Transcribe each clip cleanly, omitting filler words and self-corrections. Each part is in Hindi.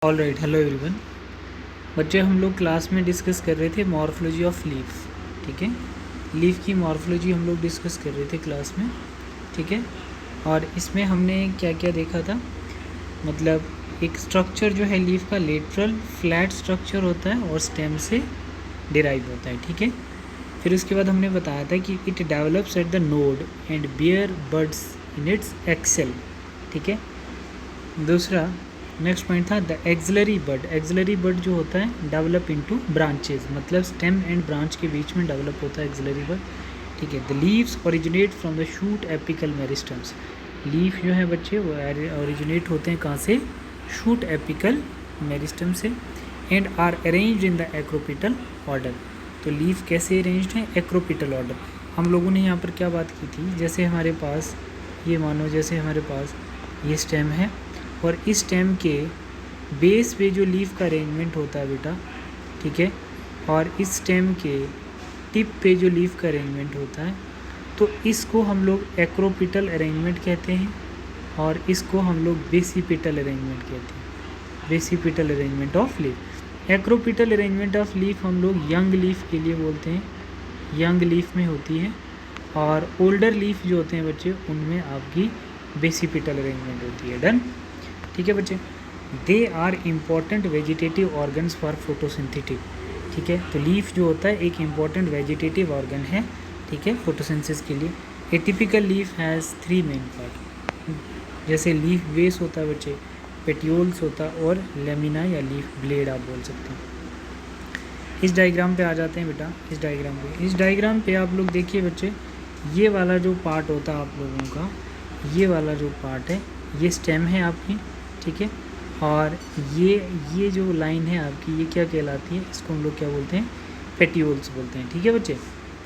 All right, hello everyone. बच्चे, हम लोग क्लास में डिस्कस कर रहे थे मॉर्फोलॉजी ऑफ लीफ। ठीक है, लीफ की मॉर्फोलॉजी हम लोग डिस्कस कर रहे थे क्लास में। ठीक है, और इसमें हमने क्या क्या देखा था, मतलब एक स्ट्रक्चर जो है लीफ का लेटरल फ्लैट स्ट्रक्चर होता है और स्टेम से डिराइव होता है। ठीक है, फिर उसके बाद हमने बताया था कि it develops at the node and bear buds in its axil. ठीक है, दूसरा नेक्स्ट पॉइंट था the axillary bud. Axillary bud जो होता है डेवलप इनटू ब्रांचेस, मतलब स्टेम एंड ब्रांच के बीच में डेवलप होता है एक्सिलरी बड। ठीक है, the leaves originate from the shoot apical meristems. Leaf जो है बच्चे वो ओरिजिनेट होते हैं कहाँ से? शूट एपिकल मेरिस्टम से। And are arranged in the acropetal order. तो लीफ कैसे अरेंज्ड है? Acropetal order. हम लोगों ने यहाँ पर क्या बात की थी, जैसे हमारे पास ये मानो जैसे हमारे पास ये स्टेम है और इस स्टेम के बेस पे जो लीफ का अरेंजमेंट होता है बेटा, ठीक है, और इस स्टेम के टिप पे जो लीफ का अरेंजमेंट होता है, तो इसको हम लोग एक्रोपिटल अरेंजमेंट कहते हैं और इसको हम लोग बेसिपिटल अरेंजमेंट कहते हैं। Basipetal arrangement of leaf. Acropetal arrangement of leaf हम लोग यंग लीफ के लिए बोलते हैं, यंग लीफ में होती है, और ओल्डर लीफ जो होते हैं बच्चे उनमें आपकी बेसिपिटल अरेंजमेंट होती है। डन। ठीक है बच्चे, they are important vegetative organs for photosynthetic. ठीक है, तो लीफ जो होता है एक इम्पॉर्टेंट वेजिटेटिव ऑर्गन है, ठीक है, फोटोसिंथेसिस के लिए। ए typical leaf has 3 main part. जैसे लीफ बेस होता है बच्चे, पेटियोल्स होता है और लेमिना या लीफ ब्लेड आप बोल सकते हैं। इस डायग्राम पे आ जाते हैं बेटा। इस डायग्राम पे आप लोग देखिए बच्चे, ये वाला जो पार्ट होता है आप लोगों का, ये वाला जो पार्ट है ये स्टेम है आपकी। ठीक है, और ये जो लाइन है आपकी ये क्या कहलाती है? इसको हम लोग क्या बोलते हैं? पेटियोल्स बोलते हैं। ठीक है बच्चे,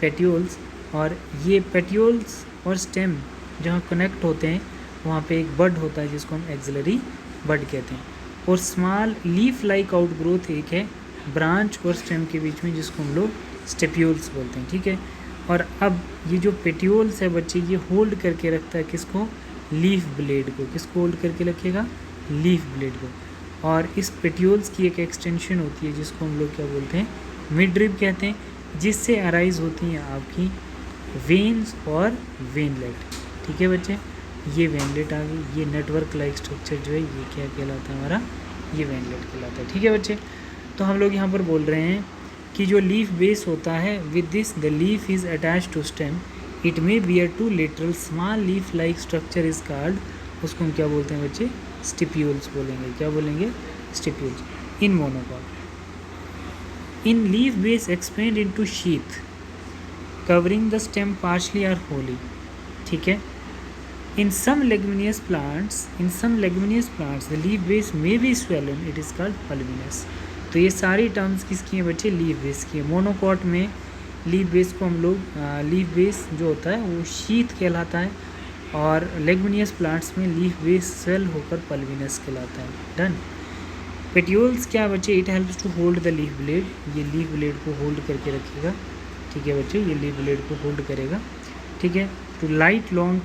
पेटियोल्स। और ये पेटियोल्स और स्टेम जहाँ कनेक्ट होते हैं वहाँ पे एक बड होता है जिसको हम एक्सिलरी बड कहते हैं। और स्मॉल लीफ लाइक आउटग्रोथ एक है ब्रांच और स्टेम के बीच में जिसको हम लोग स्टेप्यूल्स बोलते हैं। ठीक है, और अब ये जो पेटियोल्स है बच्चे ये होल्ड करके रखता है किसको? लीफ ब्लेड को। किसको होल्ड करके रखेगा? लीफ ब्लेड को। और इस पेटियोल्स की एक एक्सटेंशन होती है जिसको हम लोग क्या बोलते हैं? मिडरिब कहते हैं, जिससे अराइज होती हैं आपकी वेन्स और वेनलेट। ठीक है बच्चे, ये वेनलेट आ गई, ये नेटवर्क लाइक स्ट्रक्चर जो है ये क्या कहलाता है हमारा? ये वेनलेट कहलाता है। ठीक है बच्चे, तो हम लोग यहाँ पर बोल रहे हैं कि जो लीफ बेस होता है with this the leaf is attach to stem, it may bear two lateral small leaf like structure is called, उसको हम क्या बोलते हैं बच्चे? स्टिप्यूल्स बोलेंगे। क्या बोलेंगे? Stipules. In monocot in leaf base expand into sheath covering the stem partially और होली। ठीक है, in some leguminous plants the leaf base may be swollen, it is called pulvinus. तो ये सारी टर्म्स किसकी हैं बच्चे? लीफ बेस की है। मोनोकॉट में लीफ बेस को हम लोग लीफ बेस जो होता है वो शीथ कहलाता है, और लेगुमिनियस प्लांट्स में लीफ बेस स्वेल होकर पल्विनस कहलाता है। डन। पेटियोल्स क्या बच्चे? It helps to hold the leaf blade. ये लीफ ब्लेड को होल्ड करके रखेगा। ठीक है बच्चे, ये लीफ ब्लेड को होल्ड करेगा। ठीक है, to light long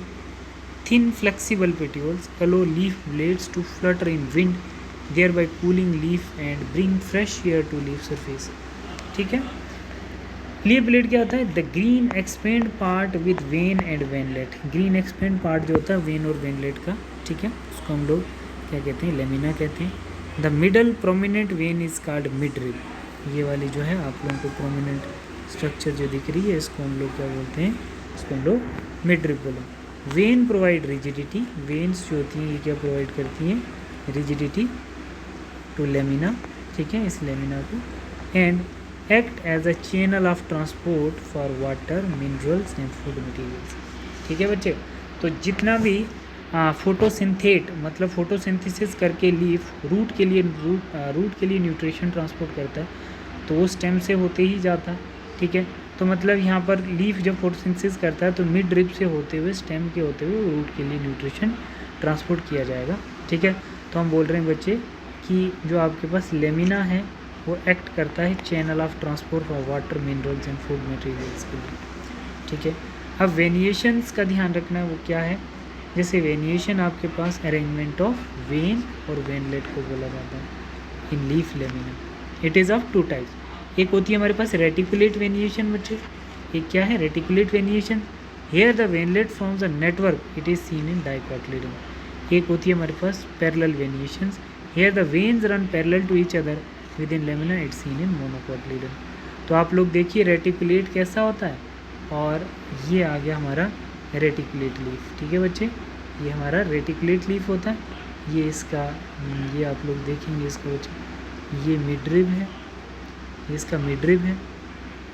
thin flexible petioles allow leaf blades to flutter in wind thereby cooling leaf and bring fresh air to leaf surface। ठीक है, लीफ ब्लेड क्या होता है? The green expand part with vein and veinlet. Green expand part जो होता है वेन और वेनलेट का, ठीक है, उसको हम लोग क्या कहते हैं? लेमिना कहते हैं। The middle prominent when is called midrib. ये वाली जो है आप लोगों को प्रोमिनेंट स्ट्रक्चर जो दिख रही है इसको हम लोग क्या बोलते हैं? इसको हम लोग मिडरिब बोलें। When provide rigidity. वेन्स जो होती हैं ये क्या प्रोवाइड करती हैं? Rigidity to lamina. ठीक है, इस लेमिना को। And act as a channel of transport for water, minerals and food materials. ठीक है बच्चे, तो जितना भी फोटोसिंथेट मतलब फोटोसिंथेसिस करके लीफ रूट के लिए न्यूट्रिशन ट्रांसपोर्ट करता है तो वो स्टेम से होते ही जाता है। ठीक है, तो मतलब यहाँ पर लीफ जब फोटोसिंथेसिस करता है तो मिड ड्रिप से होते हुए स्टेम के होते हुए रूट के लिए न्यूट्रिशन ट्रांसपोर्ट किया जाएगा। ठीक है, तो हम बोल रहे हैं बच्चे कि जो आपके पास लेमिना है वो एक्ट करता है channel of transport for water, minerals and food materials के लिए। ठीक है, अब वेनिएशंस का ध्यान रखना है वो क्या है? जैसे वेनिएशन आपके पास अरेंजमेंट ऑफ वेन और वेनलेट को बोला जाता है। इन leaf lamina. It is of two types. एक होती है हमारे पास रेटिकुलेट वेनिएशन बच्चे, एक क्या है reticulate venation. Here the veinlet forms a network, it is seen in dicotyledon. एक होती है हमारे पास parallel venations, here the veins run parallel to each other within lamina, it's seen in monocotyledon. तो आप लोग देखिए रेटिकुलेट कैसा होता है, और ये आ गया हमारा रेटिकुलेट लीफ। ठीक है बच्चे, ये हमारा रेटिकुलेट लीफ होता है। ये इसका ये आप लोग देखेंगे इसको बच्चे, ये मिडरिब है, ये इसका मिडरिब है,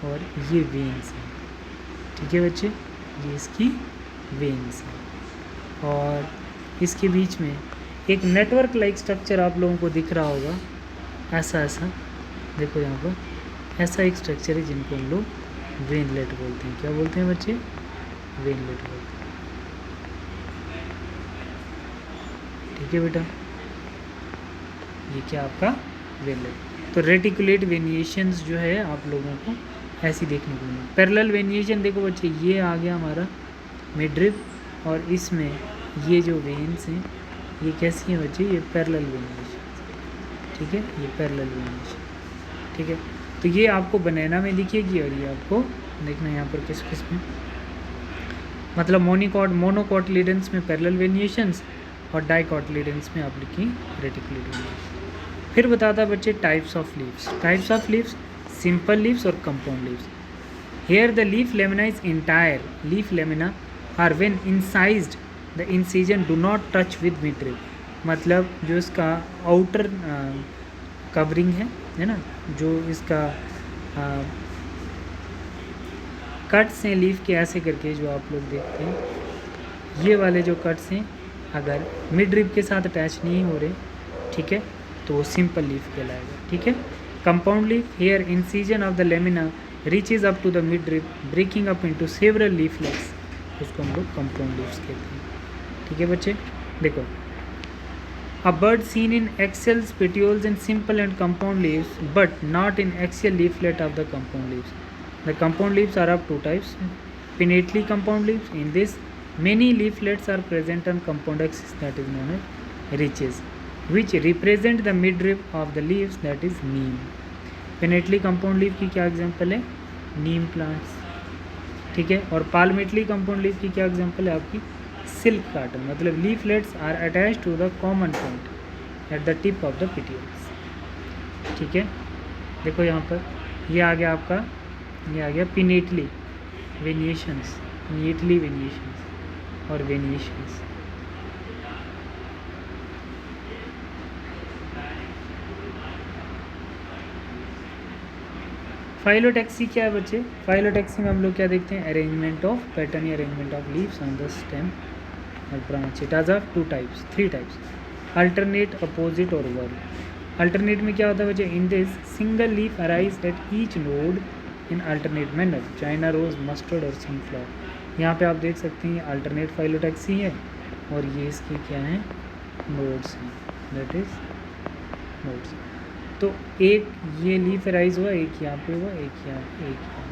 और ये वेन्स है। ठीक है बच्चे, ये इसकी वेन्स है, और इसके बीच में एक नेटवर्क लाइक स्ट्रक्चर आप लोगों को दिख रहा होगा, ऐसा ऐसा देखो यहाँ पर, ऐसा एक स्ट्रक्चर है जिनको हम लोग वेनलेट बोलते हैं। क्या बोलते हैं बच्चे? वेनलेट बोलते हैं। ठीक है बेटा, ये क्या आपका वेनलेट। तो रेटिकुलेट वेनिएशंस जो है आप लोगों को ऐसी देखने को मिली। पैरेलल वेनिएशन देखो बच्चे, ये आ गया हमारा मिडरिब, और इसमें ये जो वेन्स हैं ये कैसी हैं बच्चे? ये पैरेलल वेनिएशन। ठीक है, ये पैरेलल वेनिएशन। ठीक है, तो ये आपको बनाना में दिखेगी, और ये आपको देखना यहाँ पर किस किस में, मतलब मोनोकोटिलेडन्स में पैरेलल वेनिएशंस और डाइकोटिलेडन्स में आप लिखी रेटिकुलेट वेनिएशन। फिर बताता बच्चे types of leaves. Types of leaves, simple leaves और compound leaves. Here the leaf lamina is entire, leaf lamina are when incised the incision do not touch with midrib. मतलब जो इसका आउटर कवरिंग है ना, जो इसका कट्स हैं लीफ के ऐसे करके जो आप लोग देखते हैं, ये वाले जो कट्स हैं अगर मिडरिब के साथ अटैच नहीं हो रहे, ठीक है, तो वो सिंपल लीफ कहलाएगा। ठीक है, compound leaf, here incision of the lamina reaches up to the midrib breaking up into several leaflets, उसको हम लोग कंपाउंड लीव्स कहते हैं। ठीक है बच्चे, देखो A bird seen in axils, petioles and simple and compound leaves, but not in axial leaflet of the compound leaves. The compound leaves are of two types, pinnately compound leaves. In this, many leaflets are present on compound axis, that is known as ridges, which represent the midrib of the leaves, that is neem. Pinnately compound leaf की क्या एग्जाम्पल है? नीम प्लांट्स। ठीक है, और पाल्मेटली कंपाउंड लीफ की क्या एग्जाम्पल है आपकी? Silk cotton. मतलब leaflets are attach to the common point at the tip of the petioles. ठीक है, देखो यहाँ पर ये आ गया आपका, ये आ गया पिनेटली वेनिएशंस, पिनेटली वेनिएशंस और वेनिएशंस। फाइलोटैक्सी क्या है बच्चे? फाइलोटैक्सी में हम लोग क्या देखते हैं? अरेंजमेंट ऑफ पैटर्न या arrangement of leaves on the stem और branch. It has of two types, three types, alternate, opposite और वर्ल। अल्टरनेट में क्या होता है बच्चे? In this single leaf arise at each node in alternate manner, China rose, mustard और सनफ्लावर। यहाँ पे आप देख सकते हैं ये अल्टरनेट फाइलोटैक्सी है, और ये इसके क्या हैं? नोड्स हैं, दैट इज नोड्स। तो एक ये लीफ अराइज हुआ, एक यहाँ पे हुआ, एक यहाँ, एक यहाँ।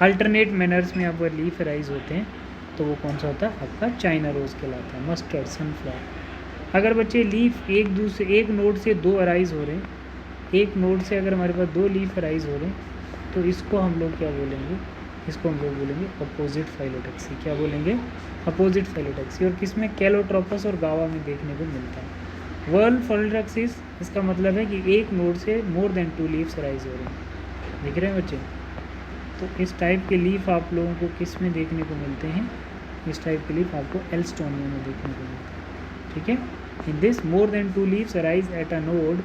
अल्टरनेट मैनर्स में अब लीफ अराइज होते हैं तो वो कौन सा होता है? आपका चाइना रोज कहलाता है, मस्टर्ड, सनफ्लावर। अगर बच्चे लीफ एक नोड से दो अराइज हो रहे हैं, एक नोड से अगर हमारे पास दो लीफ अराइज हो रहे हैं, तो इसको हम लोग क्या बोलेंगे? इसको हम लोग बोलेंगे अपोजिट फाइलोटैक्सी। क्या बोलेंगे? Opposite phyllotaxy. और किसमें? कैलोट्रोपस और गावा में देखने को मिलता है। वर्ल फाइलोटैक्सिस, इसका मतलब है कि एक नोड से more than two leaves arise हो रहे हैं। देख रहे हैं बच्चे? तो इस टाइप के लीफ आप लोगों को किस में देखने को मिलते हैं? इस टाइप के लीफ आपको एल्स्टोनिया में देखने को मिलते हैं। ठीक है, in this more than two leaves arise at a node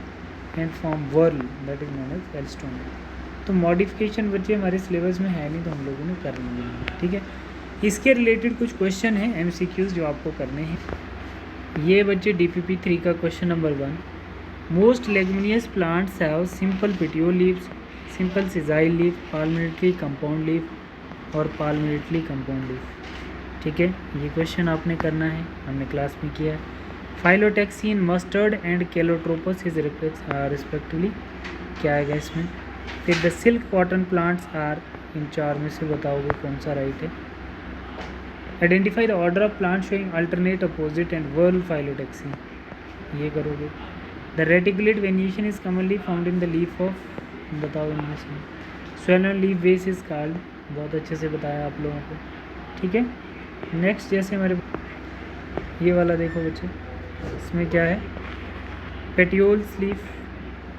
and form whorl, that is known as Alstonia. तो मॉडिफिकेशन बच्चे हमारे सिलेबस में है नहीं, तो हम लोगों ने कर ली है। ठीक है, इसके रिलेटेड कुछ क्वेश्चन हैं MCQs जो आपको करने हैं। ये बच्चे DPP 3 का question number 1, most leguminous plants have simple petiole leaves, simple sessile leaf, palmately compound leaf और पाल्मेटली कंपाउंड लीफ। ठीक है, ये क्वेश्चन आपने करना है, हमने क्लास में किया है। Phyllotaxy in mustard and calotropis is respectively, क्या आएगा इसमें? फिर the silk cotton plants are, इन चार में से बताओगे कौन सा राइट है। Identify the order of plant showing alternate, opposite and whorl phyllotaxy, ये करोगे। The reticulate venation is commonly found in the leaf of, बताओ इनमें से। Swollen leaf base is called, बहुत अच्छे से बताया आप लोगों को, ठीक है। नेक्स्ट जैसे हमारे ये वाला देखो बच्चे, इसमें क्या है, petioles leaf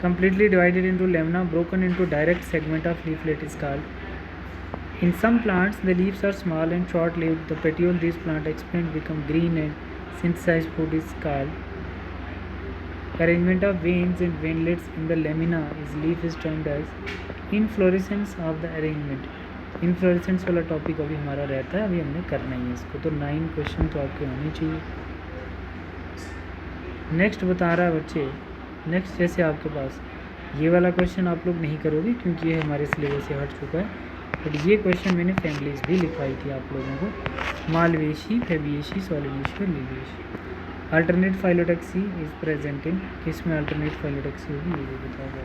completely divided into lamina broken into direct segment of leaflet is called. In some plants the leaves are small and short lived. The petiole these plant expand become green and synthesized food is called. Arrangement of veins and veinlets in the lamina is leaf is termed as inflorescence of the arrangement. Inflorescence वाला टॉपिक अभी हमारा रहता है, अभी हमने करना ही है इसको, तो 9 क्वेश्चन तो आपके होने चाहिए। नेक्स्ट बता रहा है बच्चे, नेक्स्ट जैसे आपके पास ये वाला क्वेश्चन आप लोग नहीं करोगे क्योंकि ये हमारे सिलेबस से हट चुका है, बट ये क्वेश्चन मैंने फैमिलीज भी लिखवाई थी आप लोगों को, मालवेशी, फेबिएशी, सॉलिवेशी और Liliaceae. Alternate phyllotaxy is present in, किस में अल्टरनेट फाइलोटैक्सी होगी ये भी बताओगे।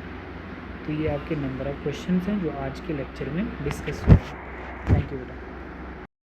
तो ये आपके नंबर ऑफ क्वेश्चन हैं जो आज के लेक्चर में डिस्कस हुए। थैंक यू बेटा।